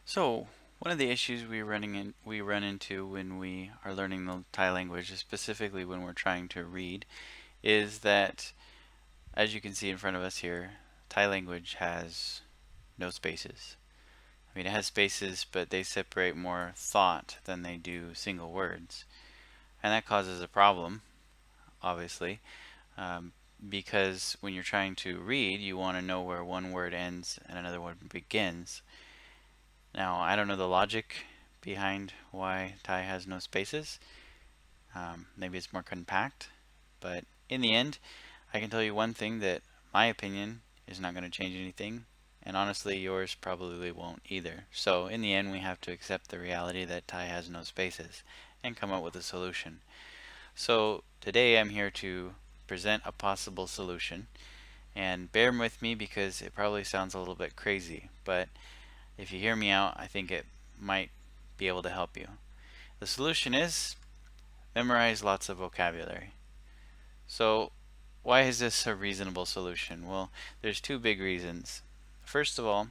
So, one of the issues we run into when we are learning the Thai language, specifically when we're trying to read, is that, as you can see in front of us here, Thai language has no spaces. I mean, it has spaces, but they separate more thought than they do single words. And that causes a problem, obviously, um, because when you're trying to read, you want to know where one word ends and another one begins. Now, I don't know the logic behind why Thai has no spaces. Maybe it's more compact, but in the end, I can tell you one thing that my opinion is not going to change anything, and honestly, yours probably won't either. So, in the end, we have to accept the reality that Thai has no spaces and come up with a solution. So, today I'm here to present a possible solution, and bear with me because it probably sounds a little bit crazy, but if you hear me out, I think it might be able to help you. The solution is memorize lots of vocabulary. So, why is this a reasonable solution? Well, there's two big reasons. First of all,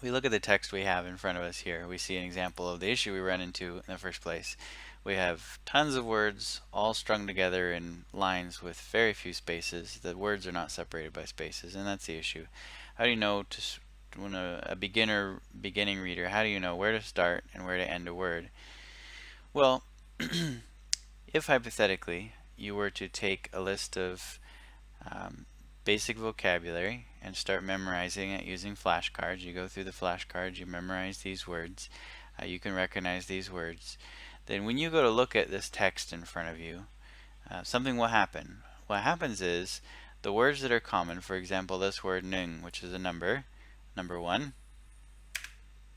we look at the text we have in front of us here. We see an example of the issue we run into in the first place. We have tons of words all strung together in lines with very few spaces. The words are not separated by spaces, and that's the issue. How do you know when a beginning reader, how do you know where to start and where to end a word? Well, if hypothetically you were to take a list of basic vocabulary and start memorizing it using flashcards, you go through the flashcards, you memorize these words, you can recognize these words. Then when you go to look at this text in front of you, something will happen. What happens is the words that are common, for example, this word nung, which is a number one,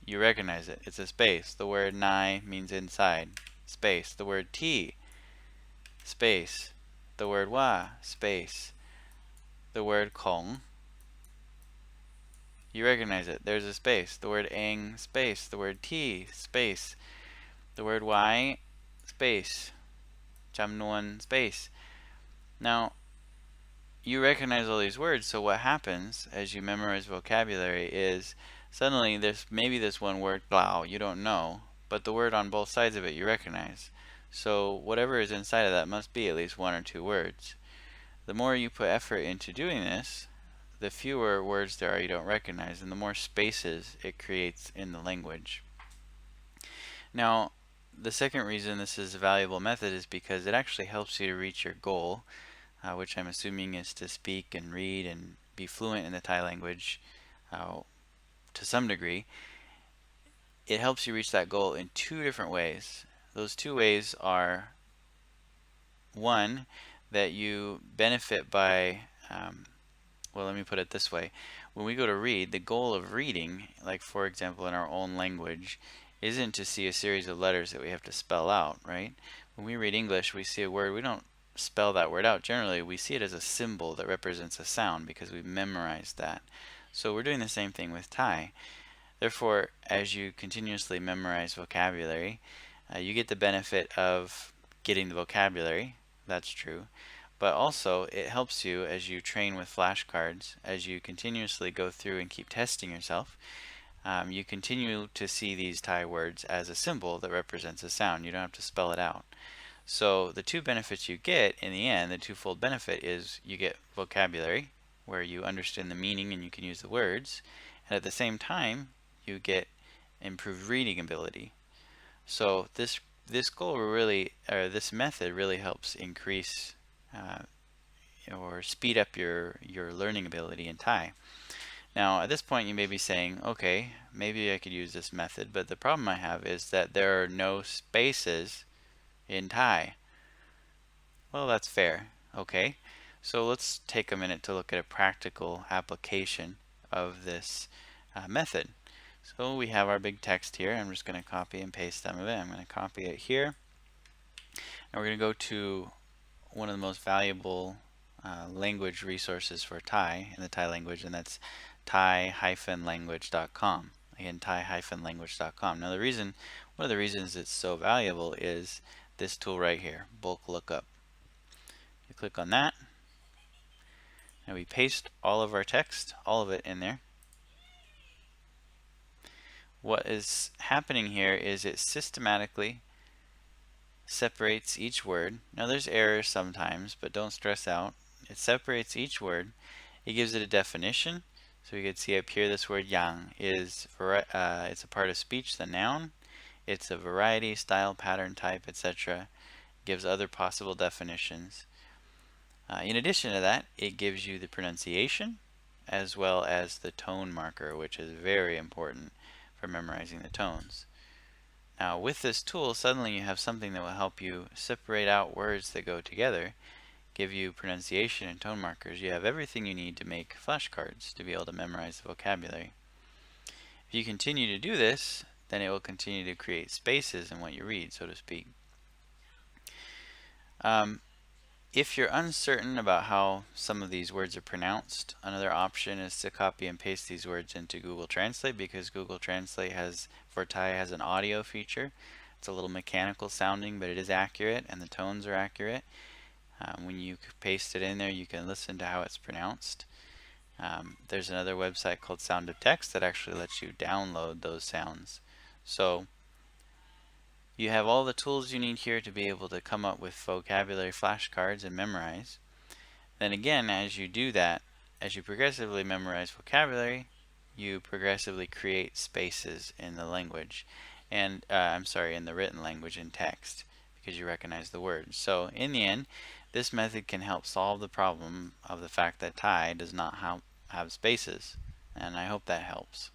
you recognize it. It's a space. The word nai means inside, space. The word ti, space. The word wa, space. The word kong, you recognize it. There's a space. The word eng, space. The word ti, space. The word y, space. Jamnuan, space. Now, you recognize all these words, so what happens as you memorize vocabulary is suddenly there's maybe this one word, glau, you don't know, but the word on both sides of it you recognize. So whatever is inside of that must be at least one or two words. The more you put effort into doing this, the fewer words there are you don't recognize, and the more spaces it creates in the language. Now, the second reason this is a valuable method is because it actually helps you to reach your goal, which I'm assuming is to speak and read and be fluent in the Thai language to some degree. It helps you reach that goal in two different ways. Those two ways are, one, that you benefit by, well, let me put it this way. When we go to read, the goal of reading, like for example in our own language, isn't to see a series of letters that we have to spell out, right? When we read English, we see a word, we don't spell that word out. Generally, we see it as a symbol that represents a sound because we've memorized that. So we're doing the same thing with Thai. Therefore, as you continuously memorize vocabulary, you get the benefit of getting the vocabulary, that's true, but also it helps you as you train with flashcards, as you continuously go through and keep testing yourself. You continue to see these Thai words as a symbol that represents a sound. You don't have to spell it out. So the two benefits you get in the end, the twofold benefit is you get vocabulary, where you understand the meaning and you can use the words, and at the same time you get improved reading ability. So this goal really, or this method really helps increase or speed up your learning ability in Thai. Now, at this point, you may be saying, okay, maybe I could use this method, but the problem I have is that there are no spaces in Thai. Well, that's fair. Okay, so let's take a minute to look at a practical application of this method. So we have our big text here. I'm just going to copy and paste some of it. I'm going to copy it here. And we're going to go to one of the most valuable language resources for Thai in the Thai language, and that's thai-language.com. Again, thai-language.com. Now, one of the reasons it's so valuable is this tool right here, bulk lookup. You click on that, and we paste all of our text, all of it in there. what is happening here is it systematically separates each word. Now there's errors sometimes, but don't stress out. It separates each word. It gives it a definition. So you can see up here this word yang is it's a part of speech, the noun. It's a variety, style, pattern, type, etc. Gives other possible definitions. In addition to that, it gives you the pronunciation as well as the tone marker, which is very important for memorizing the tones. Now with this tool, suddenly you have something that will help you separate out words that go together, give you pronunciation and tone markers. You have everything you need to make flashcards to be able to memorize the vocabulary. If you continue to do this, then it will continue to create spaces in what you read, so to speak. If you're uncertain about how some of these words are pronounced, another option is to copy and paste these words into Google Translate, because Google Translate for Thai has an audio feature. It's a little mechanical sounding, but it is accurate and the tones are accurate. When you paste it in there, you can listen to how it's pronounced. There's another website called Sound of Text that actually lets you download those sounds. So you have all the tools you need here to be able to come up with vocabulary flashcards and memorize. Then again, as you do that, as you progressively memorize vocabulary, you progressively create spaces in the language, and in the written language in text, because you recognize the words. So in the end, this method can help solve the problem of the fact that Thai does not have spaces, and I hope that helps.